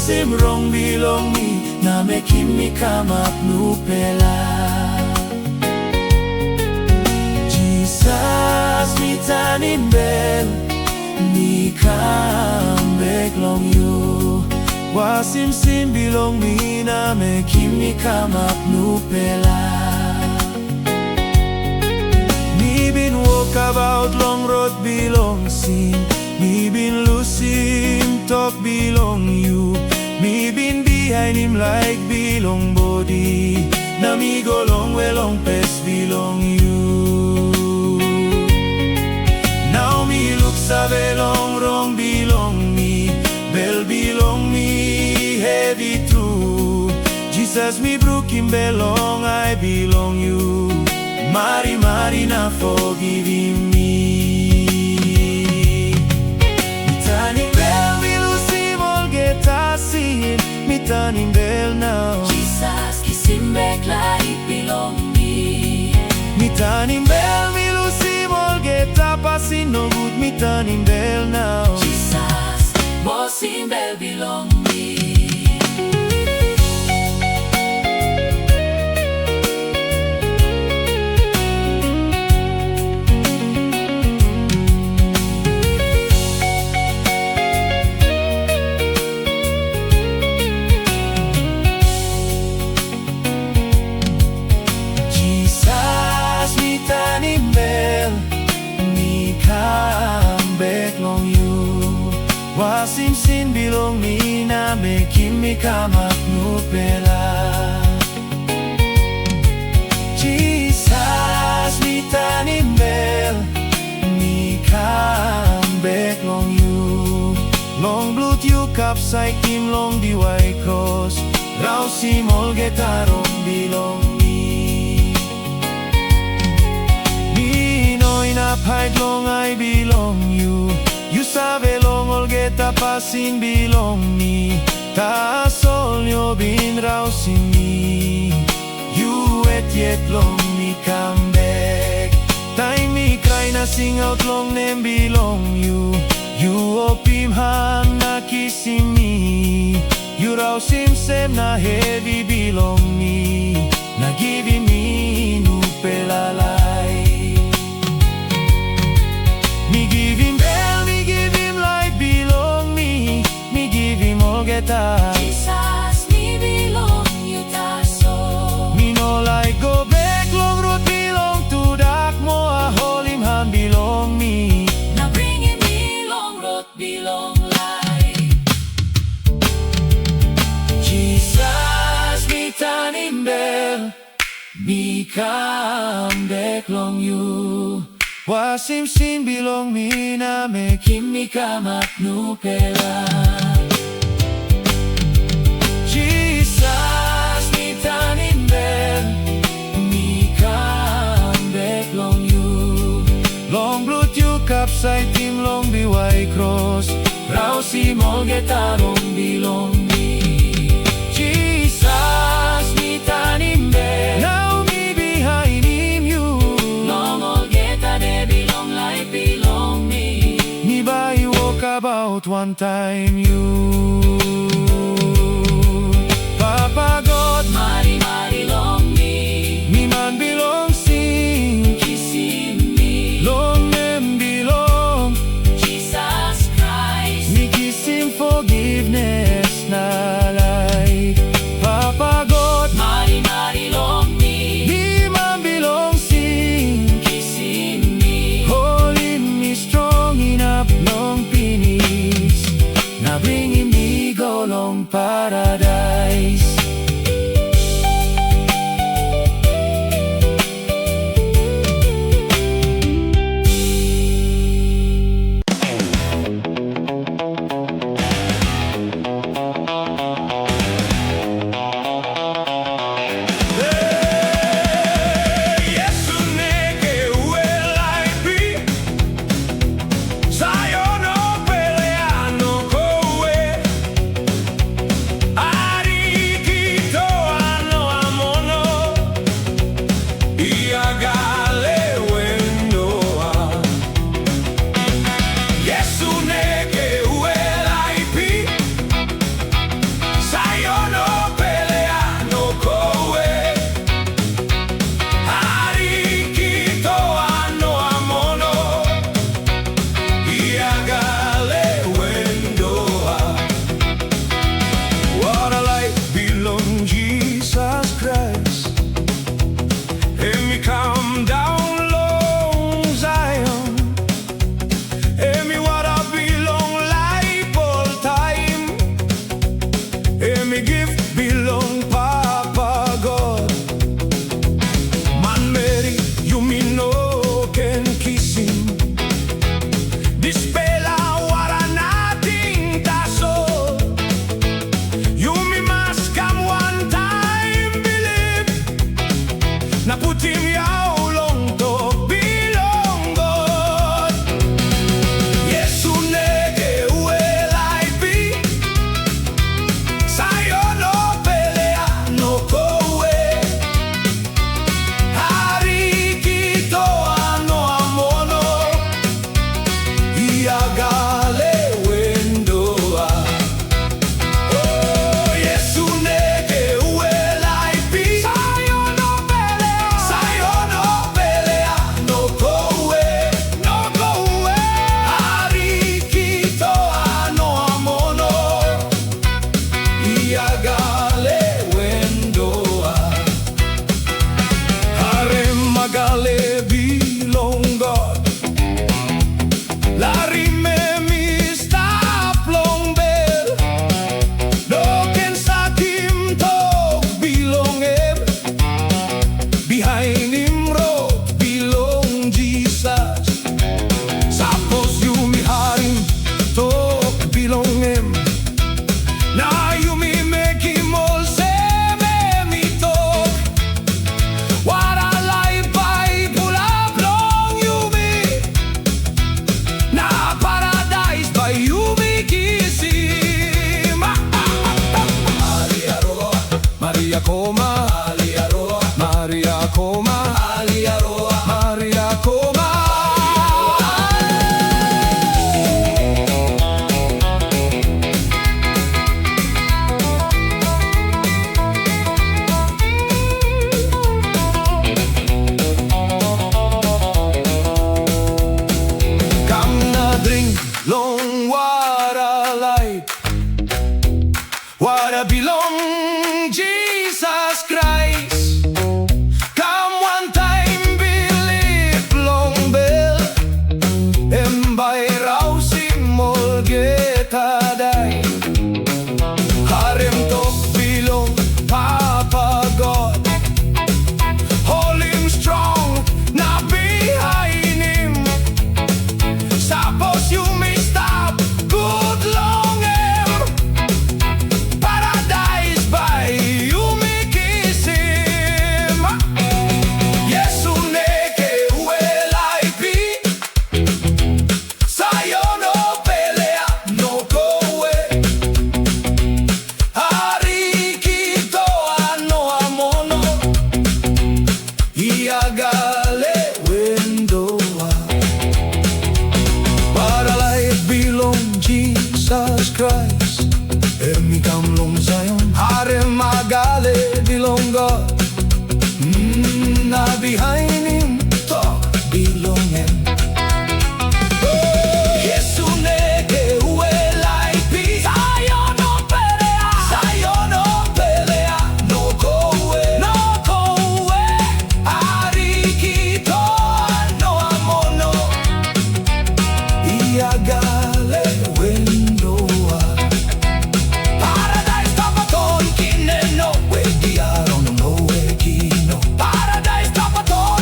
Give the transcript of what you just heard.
Simrong bilong mi na me kimi kamap nupela. Jisas mi tanim bel nikam long you. Wasim sim bilong mi na me kimi kamap nupela. Mi bin walk about long road bilong sim. Mi bin lusim tok bilong you. Mi bin behind him like bilong body. Na mi golong welong pes bilong you. Now me look sa belong wrong bilong me. Bel bilong me heavy too. Jesus mi broken belong I belong you. Mari mari na forgive me. Mi tanim bel now. Jesus kisim bek laip bilong me. Mi tanim bel mi lusimol geta pasin no good. Mi tanim bel now. Jesus bosim bel bilong me. Wasim sin bilong mi na me kimi kamap nupela. Jesus mi tanim bel nikam long you. Long blut you kapsay kim long diway cross. Raw simol getarong bilong mi. Ninoy na pahit long I belong you. You sabe long olgeta pasin bilong me. Taasol nyo bin raw si me. You yet long me come back. Time me cry na sing out long nem bilong you. You opim han na kissing me. You raw sim sem na heavy bilong me. Na giving me nupelalay. Me give him bell, me give him life belong me. Me give him all geta. Jesus me belong you taso. Me no like go back long road belong to dak mo a hold him hand belong me. Na bring him me long road belong life. Jesus mi tanim bel me come back long you. Wasim sin bilong mi na me kimi kamap nupela. Jesus mi tanim bel mi come long you. Long blut you kapsay tim long biway cross. Raw simol getarong bilong mi. Jesus mi tanim bel now me behind him you. Long olgeta de bilong life belong me. Me by walk about one time you. Papa God Mari mari long me. me man belong sing. Kisim me. Long nem belong. Jesus Christ. Me kiss him forgiveness na like. Papa God Mari mari long me. me man belong sing. Kisim me. Holding me strong enough long pinis. Na bringing me go long paradise. I Maria Coma, Maria Coma, Maria Coma. Long wara laip, wara belong Jesus Christ. Come one time, believe long bel, embay raw simol geta day. Harem tok bilong Papa God, hold him strong, na behind him. Suppose you may stop, good long him. Paradise by you may kiss him. Yesu neke uelaipi, sayo no pelea no kowe. Arikito ano amono, iagale wendoa. Wara laip belong Jesus Christ, emi kamlong Zion. Harem magale belong God, na behind